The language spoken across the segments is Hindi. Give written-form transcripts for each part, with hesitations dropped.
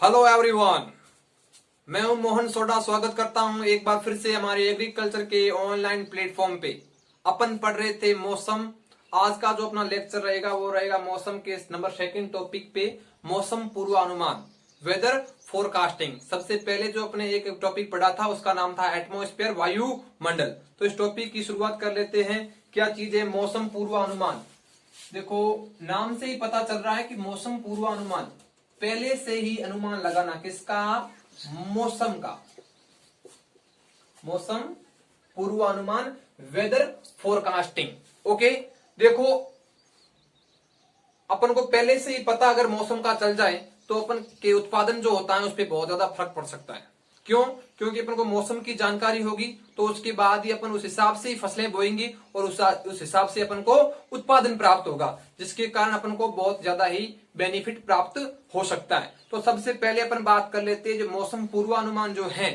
हेलो एवरीवन, मैं हूं मोहन सोडा। स्वागत करता हूं एक बार फिर से हमारे एग्रीकल्चर के ऑनलाइन प्लेटफॉर्म पे। अपन पढ़ रहे थे मौसम। आज का जो अपना लेक्चर रहेगा वो रहेगा मौसम के नंबर सेकंड टॉपिक पे, मौसम पूर्वानुमान, वेदर फोरकास्टिंग। सबसे पहले जो अपने एक टॉपिक पढ़ा था उसका नाम था एटमॉस्फेयर, वायुमंडल। तो इस टॉपिक की शुरुआत कर लेते हैं। क्या चीज है मौसम पूर्वानुमान? देखो, नाम से ही पता चल रहा है कि मौसम पूर्वानुमान, पहले से ही अनुमान लगाना। किसका? मौसम का। मौसम पूर्वानुमान, वेदर फोरकास्टिंग। ओके, देखो अपन को पहले से ही पता अगर मौसम का चल जाए तो अपन के उत्पादन जो होता है उस पर बहुत ज्यादा फर्क पड़ सकता है। क्यों? क्योंकि अपन को मौसम की जानकारी होगी तो उसके बाद ही अपन उस हिसाब से ही फसलें बोएंगे और उस हिसाब से अपन को उत्पादन प्राप्त होगा, जिसके कारण अपन को बहुत ज्यादा ही बेनिफिट प्राप्त हो सकता है। तो सबसे पहले अपन बात कर लेते हैं जो मौसम पूर्वानुमान जो है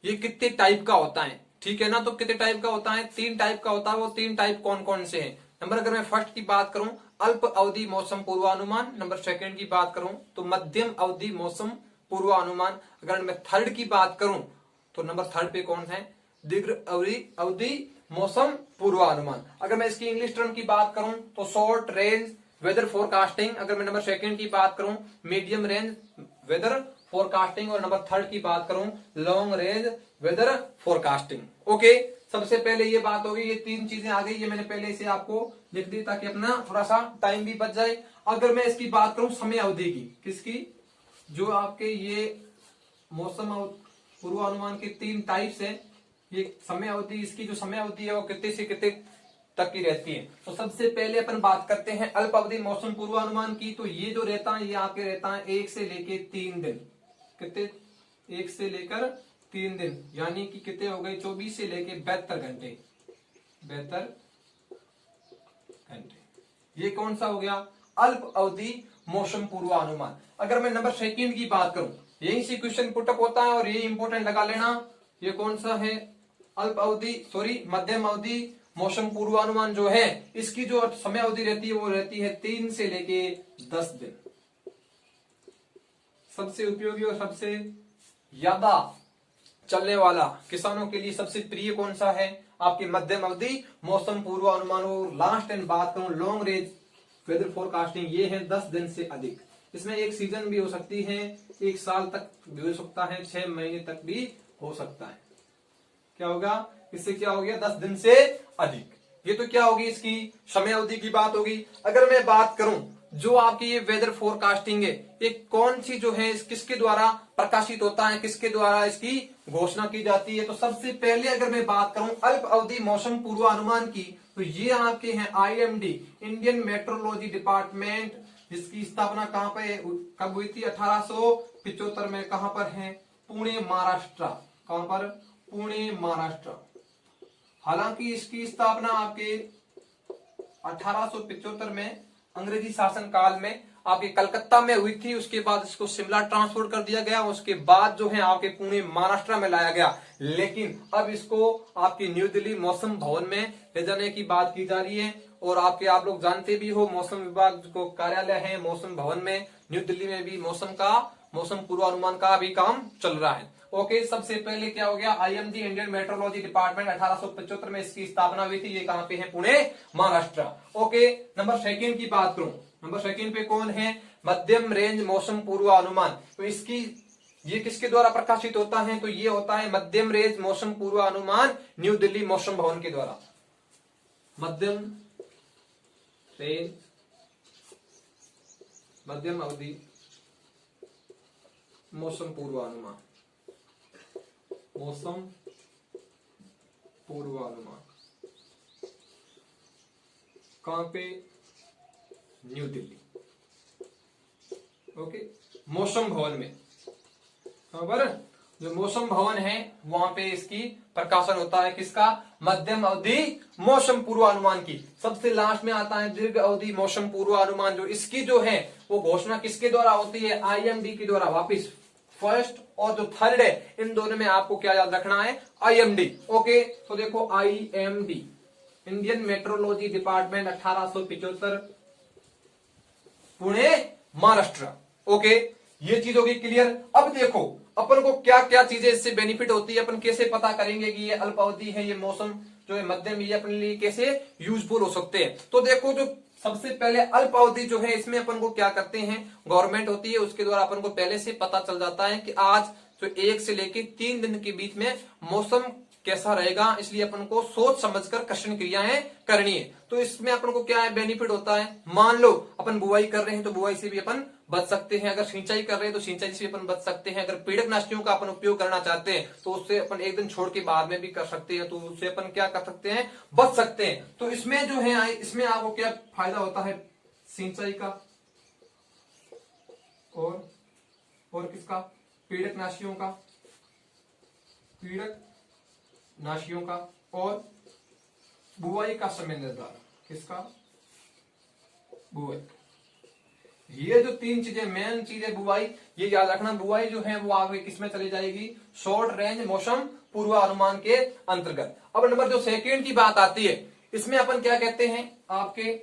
ये कितने टाइप का होता है। ठीक है ना? तो कितने टाइप का होता है? 3 टाइप का होता है। वो 3 टाइप कौन कौन से हैं? नंबर अगर मैं फर्स्ट की बात करूं, अल्प अवधि मौसम पूर्वानुमान। नंबर सेकंड की बात करूं तो मध्यम अवधि मौसम पूर्वानुमान। अगर मैं थर्ड की बात करूं तो नंबर थर्ड पे कौन है? दीर्घ अवधि मौसम पूर्वानुमान। अगर मैं इसकी इंग्लिश टर्म की बात करूं तो शॉर्ट रेंज वेदर फोरकास्टिंग। अगर मैं नंबर सेकंड की बात करूं मीडियम रेंज वेदर फोरकास्टिंग, और नंबर थर्ड की बात करूं long range weather forecasting. Okay, सबसे पहले ये बात होगी, ये 3 चीजें आ गई। ये मैंने पहले से आपको लिख दी ताकि अपना थोड़ा सा टाइम भी बच जाए। अगर मैं इसकी बात करूं समय अवधि की, किसकी? जो आपके ये मौसम पूर्वानुमान के 3 टाइप्स है। ये समय अवधि, इसकी जो समय अवधि है वो कितने से कितने तक की रहती है। तो सबसे पहले अपन बात करते हैं अल्प अवधि मौसम पूर्वानुमान की। तो ये जो रहता है ये आपके रहता है 1 से लेके 3 दिन। कितने? 1 से लेकर 3 दिन, यानी कि कितने हो गए? 24 से लेके 72 घंटे। 72 घंटे, ये कौन सा हो गया? अल्प अवधि मौसम पूर्वानुमान। अगर मैं नंबर सेकंड की बात करूं, यही से क्वेश्चन पुटअप होता है और ये इंपोर्टेंट लगा लेना। ये कौन सा है? अल्प अवधि, सॉरी मध्यम अवधि मौसम पूर्वानुमान जो है इसकी जो समय अवधि रहती है वो रहती है 3 से लेके 10 दिन। सबसे उपयोगी और सबसे ज्यादा चलने वाला, किसानों के लिए सबसे प्रिय कौन सा है? आपके मध्यम अवधि मौसम पूर्वानुमान। और लास्ट एंड बात करूं लॉन्ग रेंज वेदर फोरकास्टिंग, ये है 10 दिन से अधिक। इसमें एक सीजन भी हो सकती है, 1 साल तक भी हो सकता है, 6 महीने तक भी हो सकता है। क्या होगा? इससे क्या हो गया? 10 दिन से अधिक। ये तो क्या होगी? इसकी समय अवधि की बात होगी। अगर मैं बात करूं जो आपकी ये वेदर फोरकास्टिंग है, ये कौन सी जो है किसके द्वारा प्रकाशित होता है, किसके द्वारा इसकी घोषणा की जाती है? तो सबसे पहले अगर मैं बात करूं अल्प अवधि मौसम पूर्वानुमान की, तो ये आपके हैं IMD, इंडियन मेट्रोलॉजी डिपार्टमेंट, जिसकी स्थापना कहां पे कब हुई थी? 1875 में। कहां पर है? पुणे, महाराष्ट्र। कहां पर? पुणे, महाराष्ट्र। हालांकि इसकी स्थापना आपके 1875 में अंग्रेजी शासन काल में आपके कलकत्ता में हुई थी। उसके बाद इसको शिमला ट्रांसफर कर दिया गया। उसके बाद जो है आपके पुणे, महाराष्ट्र में लाया गया। लेकिन अब इसको आपकी न्यू दिल्ली मौसम भवन में ले जाने की बात की जा रही है। और आप लोग जानते भी हो मौसम विभाग को कार्यालय है मौसम भवन में, न्यू दिल्ली में भी मौसम पूर्वानुमान का भी काम चल रहा है। ओके, सबसे पहले क्या हो गया? IMD, इंडियन मेट्रोलॉजी डिपार्टमेंट, 1875 में इसकी स्थापना हुई थी। ये कहां पे है? Pune, Maharashtra. Okay, number second की बात करूं, नंबर सेकंड पे कौन है? मध्यम रेंज मौसम पूर्वानुमान। तो इसकी ये किसके द्वारा प्रकाशित होता है? तो ये होता है मध्यम रेंज मौसम पूर्वानुमान न्यू दिल्ली मौसम भवन के द्वारा। मध्यम रेंज मध्यम अवधि मौसम पूर्वानुमान, मौसम पूर्वानुमान कहां पे? न्यू दिल्ली। ओके, मौसम भवन में। कहां पर? जो मौसम भवन है वहां पे इसकी प्रकाशन होता है। किसका? मध्यम अवधि मौसम पूर्वानुमान की। सबसे लास्ट में आता है दीर्घ अवधि मौसम पूर्वानुमान। जो इसकी जो है वो घोषणा किसके द्वारा होती है? IMD के द्वारा। वापिस फर्स्ट और जो थर्ड है इन दोनों में आपको क्या याद रखना है? IMD। ओके, तो देखो IMD, Indian metrology department, 1875, Pune, Maharashtra. Okay, ये चीज होगी क्लियर। अब देखो अपन को क्या क्या चीजें इससे बेनिफिट होती है, अपन कैसे पता करेंगे कि ये अल्पावधि है, ये मौसम जो है मध्यम, ये अपने लिए कैसे यूजफुल हो सकते हैं। तो देखो जो सबसे पहले अल्पावधि जो है इसमें अपन को क्या करते हैं, गवर्नमेंट होती है उसके द्वारा अपन को पहले से पता चल जाता है कि आज जो 1 से लेके 3 दिन के बीच में मौसम कैसा रहेगा, इसलिए अपन को सोच समझकर कृषि क्रियाएं करनी है। तो इसमें अपन को क्या है बेनिफिट होता है, मान लो अपन बुआई कर रहे हैं तो बुआई से भी अपन बच सकते हैं, अगर सिंचाई कर रहे हैं तो सिंचाई से भी अपन बच सकते हैं, अगर कीटनाशियों का अपन उपयोग करना चाहते हैं तो उससे अपन एक दिन छोड़ के बाद में भी कर सकते हैं, तो उससे अपन क्या कर सकते हैं, बच सकते हैं। तो इसमें जो है इसमें आपको क्या फायदा होता है, सिंचाई का और किसका, कीटनाशियों का, कीटनाशियों का, और बुआई का समय निर्धारण, किसका, बुआई। ये जो 3 चीजें मेन चीज है बुआई, ये याद रखना। बुआई जो है वो आगे किसमें चली जाएगी, शॉर्ट रेंज मौसम पूर्वानुमान के अंतर्गत। अब नंबर जो सेकंड की बात आती है, इसमें अपन क्या कहते हैं, आपके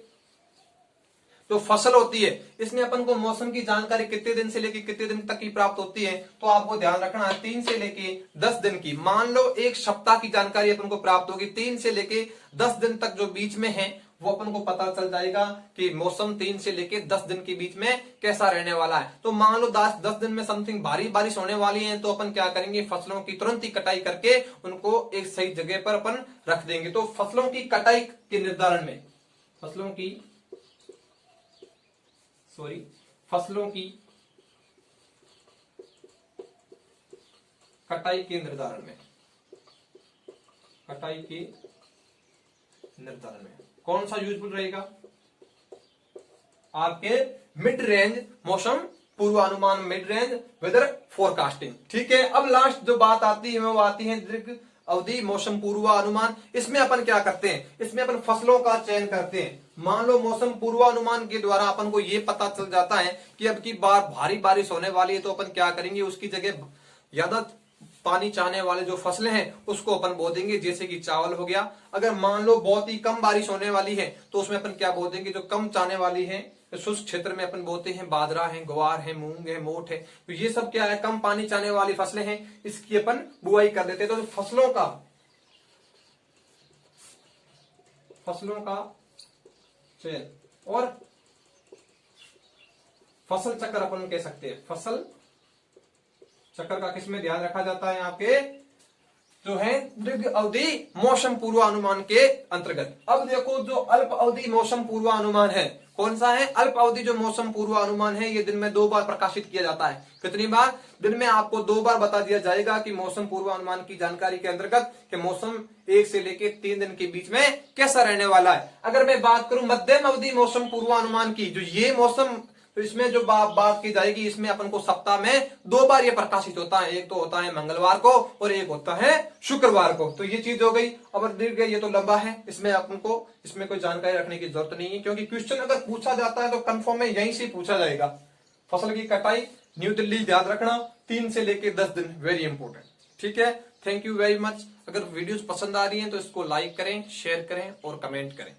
जो फसल होती है इसमें अपन को मौसम की जानकारी कितने दिन से लेके कितने दिन तक की प्राप्त होती है, तो आपको ध्यान रखना है 3 से लेके 10 दिन की। मान लो 1 सप्ताह की जानकारी अपन को प्राप्त होगी, 3 से लेके 10 दिन तक जो बीच में है वो अपन को पता चल जाएगा कि मौसम 3 से लेके 10 दिन के बीच में कैसा रहने वाला है। तो मान लो 10 दिन में समथिंग भारी बारिश होने वाली है, तो अपन क्या करेंगे, फसलों की तुरंत ही कटाई करके उनको एक सही जगह पर अपन रख देंगे। तो फसलों की कटाई के निर्धारण में, फसलों की कटाई के निर्धारण में कौन सा यूजफुल रहेगा, आपके मिड रेंज मौसम पूर्वानुमान, मिड रेंज वेदर फोरकास्टिंग। ठीक है। अब लास्ट जो बात आती है वो आती है दीर्घ अवधि मौसम पूर्वानुमान। इसमें अपन क्या करते हैं, इसमें अपन फसलों का चयन करते हैं। मान लो मौसम पूर्वानुमान के द्वारा अपन को ये पता चल जाता है कि अब की बार भारी बारिश होने वाली है, तो अपन क्या करेंगे, उसकी जगह ज्यादा पानी चाहने वाले जो फसलें हैं उसको अपन बो देंगे, जैसे कि चावल हो गया। अगर मान लो बहुत ही कम बारिश होने वाली है तो उसमें अपन क्या बो देंगे, जो कम चाहने वाली है, शुष्क क्षेत्र में अपन बोते हैं बाजरा है, ग्वार है, मूंग है, मोठ है। तो ये सब क्या है, कम पानी चाहने वाली फसलें हैं, इसकी अपन बुआई कर देते हैं। तो फसलों का चयन और फसल चक्र अपन कह सकते हैं, फसल चक्र का किसमें ध्यान रखा जाता है, आपके जो है दीर्घ अवधि मौसम पूर्वानुमान के अंतर्गत। अब देखो जो अल्प अवधि मौसम पूर्वानुमान है, कौन सा है, अल्प अवधि जो मौसम पूर्वानुमान है, ये दिन में 2 बार प्रकाशित किया जाता है। कितनी बार, दिन में आपको 2 बार बता दिया जाएगा कि मौसम पूर्वानुमान की जानकारी के अंतर्गत कि मौसम 1 से लेके 3 दिन के बीच में कैसा रहने वाला है। अगर मैं बात करूं मध्यम अवधि मौसम पूर्वानुमान की, जो ये मौसम, तो इसमें जो बात की जाएगी, इसमें अपन को सप्ताह में 2 बार ये प्रकाशित होता है। एक तो होता है मंगलवार को और एक होता है शुक्रवार को। तो ये चीज हो गई। अब दीर्घ ये तो लंबा है, इसमें अपन को इसमें कोई जानकारी रखने की जरूरत नहीं है, क्योंकि क्वेश्चन अगर पूछा जाता है तो कंफर्म है यहीं से पूछा जाएगा। फसल की कटाई न्यू दिल्ली, ध्यान रखना 3 से लेके 10 दिन, वेरी इंपोर्टेंट। ठीक है, थैंक यू वेरी मच। अगर वीडियोस पसंद आ रही है तो इसको लाइक करें, शेयर करें और कमेंट करें।